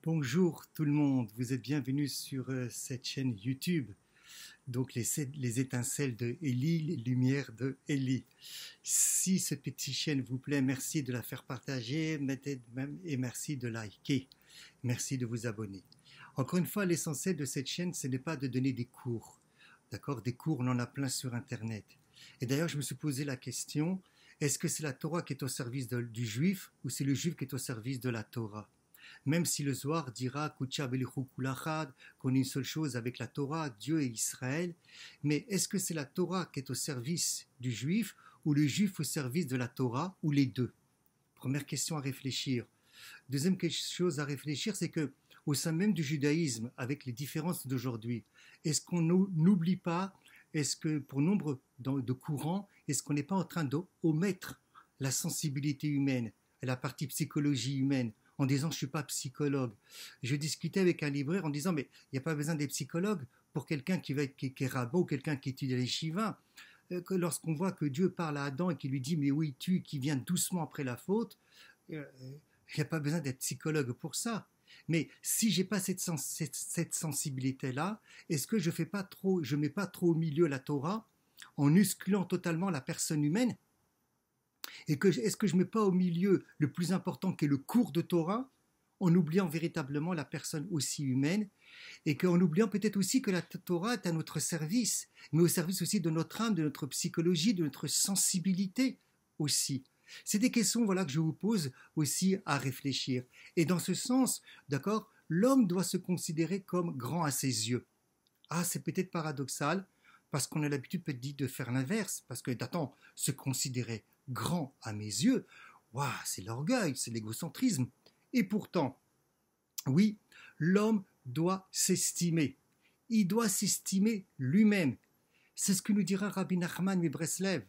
Bonjour tout le monde, vous êtes bienvenus sur cette chaîne YouTube. Donc les étincelles de Élie, les lumières de Élie. Si cette petite chaîne vous plaît, merci de la faire partager et merci de liker. Merci de vous abonner. Encore une fois, l'essentiel de cette chaîne, ce n'est pas de donner des cours. D'accord? Des cours, on en a plein sur Internet. Et d'ailleurs, je me suis posé la question, est-ce que c'est la Torah qui est au service du juif ou c'est le juif qui est au service de la Torah? Même si le Zohar dira qu'on est une seule chose avec la Torah, Dieu et Israël, mais est-ce que c'est la Torah qui est au service du juif ou le juif au service de la Torah ou les deux? Première question à réfléchir. Deuxième chose à réfléchir, c'est que au sein même du judaïsme, avec les différences d'aujourd'hui, est-ce qu'on n'oublie pas, est-ce que pour nombre de courants, est-ce qu'on n'est pas en train d'omettre la sensibilité humaine, la partie psychologie humaine, en disant je ne suis pas psychologue. Je discutais avec un libraire en disant mais il n'y a pas besoin d'être psychologue pour quelqu'un qui est rabbin ou quelqu'un qui étudie les shivas. Lorsqu'on voit que Dieu parle à Adam et qu'il lui dit mais oui tu qui viens doucement après la faute, il n'y a pas besoin d'être psychologue pour ça. Mais si j'ai pas cette sensibilité-là, est-ce que je mets pas trop au milieu la Torah en excluant totalement la personne humaine? Et est-ce que je ne mets pas au milieu le plus important qui est le cours de Torah, en oubliant véritablement la personne aussi humaine, et qu'en oubliant peut-être aussi que la Torah est à notre service, mais au service aussi de notre âme, de notre psychologie, de notre sensibilité aussi. C'est des questions que je vous pose aussi à réfléchir. Et dans ce sens, d'accord, l'homme doit se considérer comme grand à ses yeux. Ah, c'est peut-être paradoxal, parce qu'on a l'habitude peut-être de faire l'inverse, parce que, attends, se considérer grand à mes yeux, waouh, c'est l'orgueil, c'est l'égocentrisme. Et pourtant, oui, l'homme doit s'estimer. Il doit s'estimer lui-même. C'est ce que nous dira Rabbi Nachman de Breslev.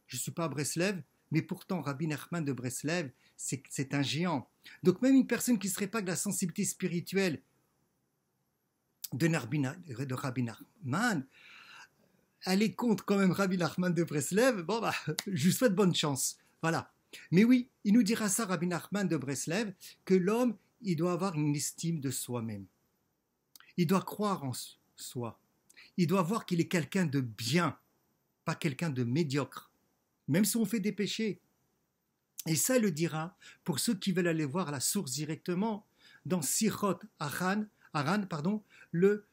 Je ne suis pas à Breslev, mais pourtant Rabbi Nachman de Breslev, c'est un géant. Donc même une personne qui ne serait pas de la sensibilité spirituelle de Rabbi Nachman, elle est contre quand même Rabbi Nachman de Breslev, bon bah, je vous souhaite bonne chance. Voilà. Mais oui, il nous dira ça, Rabbi Nachman de Breslev, que l'homme, il doit avoir une estime de soi-même. Il doit croire en soi. Il doit voir qu'il est quelqu'un de bien, pas quelqu'un de médiocre, même si on fait des péchés. Et ça, il le dira pour ceux qui veulent aller voir la source directement, dans Sichot Aran, le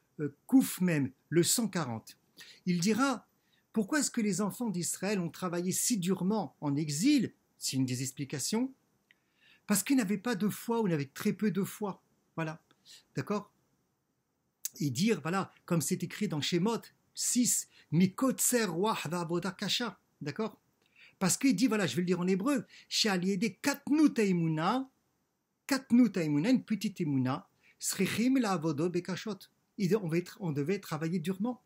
Kouf même, le 140. Il dira, pourquoi est-ce que les enfants d'Israël ont travaillé si durement en exil? C'est une des explications. Parce qu'ils n'avaient pas de foi ou n'avaient très peu de foi. Voilà. D'accord? Et dire, voilà, comme c'est écrit dans Shemot 6, Mikotser Wah Va'avoda Kasha. D'accord? Parce qu'il dit, voilà, je vais le dire en hébreu, She'aliede Katnut Eimuna, une petite Eimuna, Srechim La'avodo Bekashot. On devait travailler durement.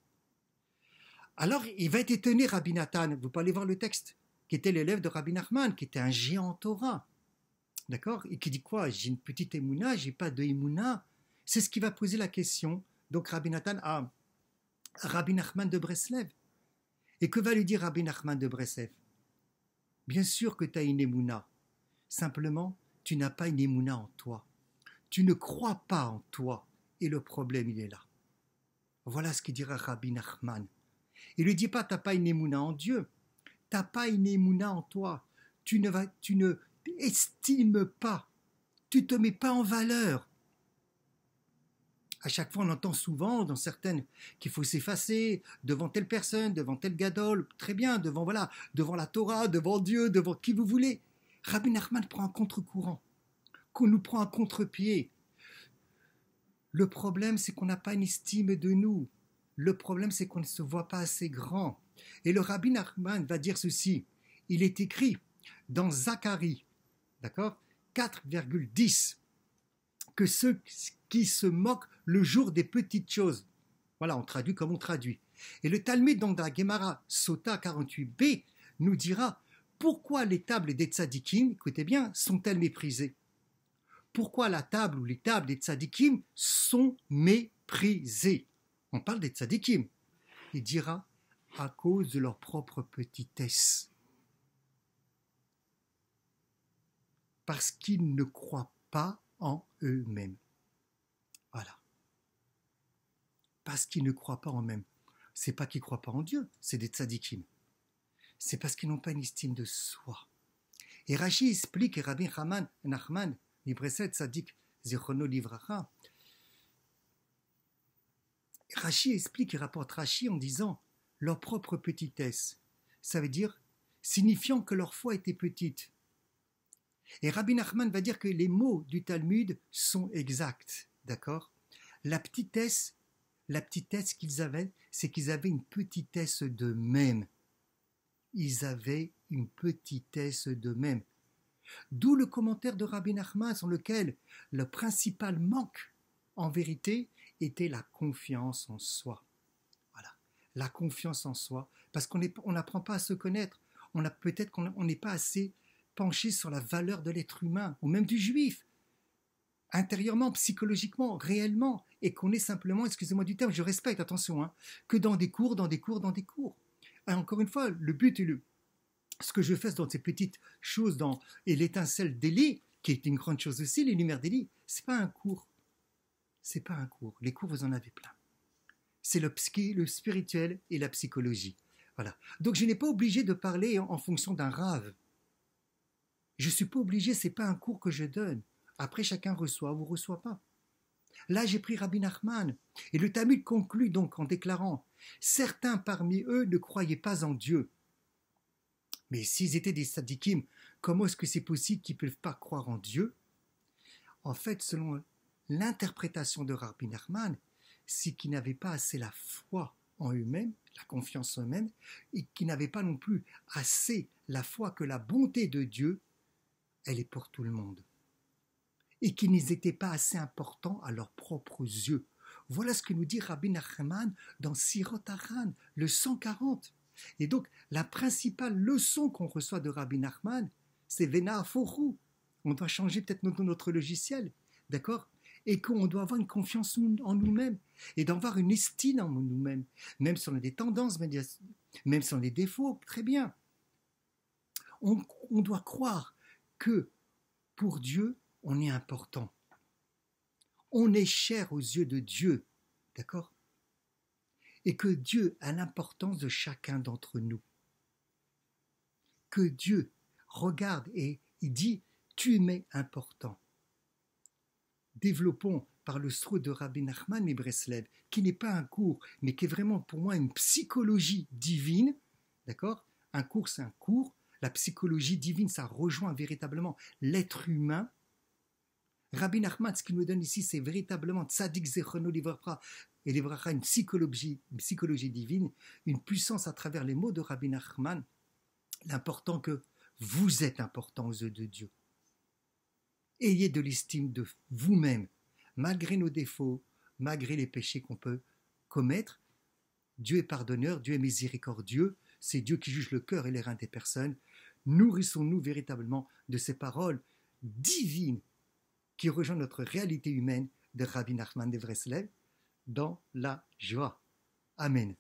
Alors, il va être étonné, Rabbi Nathan, vous pouvez aller voir le texte, qui était l'élève de Rabbi Nachman, qui était un géant en Torah, d'accord? Et qui dit quoi? J'ai une petite émouna, j'ai pas de émouna. C'est ce qui va poser la question, donc Rabbi Nathan à Rabbi Nachman de Breslev. Et que va lui dire Rabbi Nachman de Breslev? Bien sûr que tu as une émouna, simplement, tu n'as pas une émouna en toi. Tu ne crois pas en toi, et le problème, il est là. Voilà ce qu'il dira Rabbi Nachman. Il ne lui dit pas, tu n'as pas une émouna en Dieu, tu n'as pas une émouna en toi, tu ne estimes pas, tu ne te mets pas en valeur. À chaque fois, on entend souvent dans certaines qu'il faut s'effacer devant telle personne, devant tel gadol, très bien, devant la Torah, devant Dieu, devant qui vous voulez. Rabbi Nachman prend un contre-courant, qu'on nous prend un contre-pied. Le problème, c'est qu'on n'a pas une estime de nous. Le problème, c'est qu'on ne se voit pas assez grand. Et le Rabbi Nachman va dire ceci. Il est écrit dans Zacharie, d'accord, 4,10, que ceux qui se moquent le jour des petites choses. Voilà, on traduit comme on traduit. Et le Talmud, donc, dans la Gemara Sota 48b, nous dira pourquoi les tables des tzadikim, écoutez bien, sont-elles méprisées? Pourquoi la table ou les tables des tzadikim sont méprisées? On parle des tzadikim. Il dira à cause de leur propre petitesse. Parce qu'ils ne croient pas en eux-mêmes. parce qu'ils ne croient pas en eux-mêmes. C'est pas qu'ils ne croient pas en Dieu, c'est des tzadikim. C'est parce qu'ils n'ont pas une estime de soi. Et Rashi explique, et Rabbi Nachman, Libreset Tzadik Zichrono Livracha, Rashi explique et rapporte Rashi en disant leur propre petitesse. Ça veut dire signifiant que leur foi était petite. Et Rabbi Nachman va dire que les mots du Talmud sont exacts, d'accord? La petitesse qu'ils avaient, c'est qu'ils avaient une petitesse d'eux-mêmes. Ils avaient une petitesse d'eux-mêmes. D'où le commentaire de Rabbi Nachman sur lequel le principal manque, en vérité, était la confiance en soi. Voilà, la confiance en soi, parce qu'on n'apprend pas à se connaître. Peut-être qu'on n'est pas assez penché sur la valeur de l'être humain, ou même du juif, intérieurement, psychologiquement, réellement, et qu'on est simplement, excusez-moi du terme, je respecte, attention, que dans des cours. Et encore une fois, le but et ce que je fais dans ces petites choses, et l'étincelle d'Élie, qui est une grande chose aussi, les lumières d'Élie, c'est pas un cours. C'est pas un cours. Les cours, vous en avez plein. C'est le spirituel et la psychologie. Voilà. Donc, je n'ai pas obligé de parler en fonction d'un rave. Je suis pas obligé, c'est pas un cours que je donne. Après, chacun reçoit ou reçoit pas. Là, j'ai pris Rabbi Nachman. Et le Talmud conclut donc en déclarant « Certains parmi eux ne croyaient pas en Dieu. » Mais s'ils étaient des tzadikim, comment est-ce que c'est possible qu'ils ne peuvent pas croire en Dieu? En fait, selon l'interprétation de Rabbi Nachman, c'est qu'ils n'avaient pas assez la foi en eux-mêmes, la confiance en eux-mêmes, et qu'ils n'avaient pas non plus assez la foi que la bonté de Dieu, elle est pour tout le monde. Et qu'ils n'étaient pas assez importants à leurs propres yeux. Voilà ce que nous dit Rabbi Nachman dans Sirot Haran, le 140. Et donc, la principale leçon qu'on reçoit de Rabbi Nachman, c'est Vena Aforu. On doit changer peut-être notre logiciel, d'accord? Et qu'on doit avoir une confiance en nous-mêmes, et d'avoir une estime en nous-mêmes, même si on a des tendances, même si on a des défauts, très bien. On doit croire que pour Dieu, on est important. On est cher aux yeux de Dieu, d'accord? Et que Dieu a l'importance de chacun d'entre nous. Que Dieu regarde et il dit « tu m'es important ». Développons par le sroud de Rabbi Nachman Mibreslev, qui n'est pas un cours, mais qui est vraiment pour moi une psychologie divine, d'accord? Un cours, c'est un cours. La psychologie divine, ça rejoint véritablement l'être humain. Rabbi Nachman, ce qu'il nous donne ici, c'est véritablement Tzadik Zichrono Livracha, et Livracha, une psychologie divine, une puissance à travers les mots de Rabbi Nachman, l'important que vous êtes important aux yeux de Dieu. Ayez de l'estime de vous-même, malgré nos défauts, malgré les péchés qu'on peut commettre. Dieu est pardonneur, Dieu est miséricordieux, c'est Dieu qui juge le cœur et les reins des personnes. Nourrissons-nous véritablement de ces paroles divines qui rejoignent notre réalité humaine de Rabbi Nachman de Breslev dans la joie. Amen.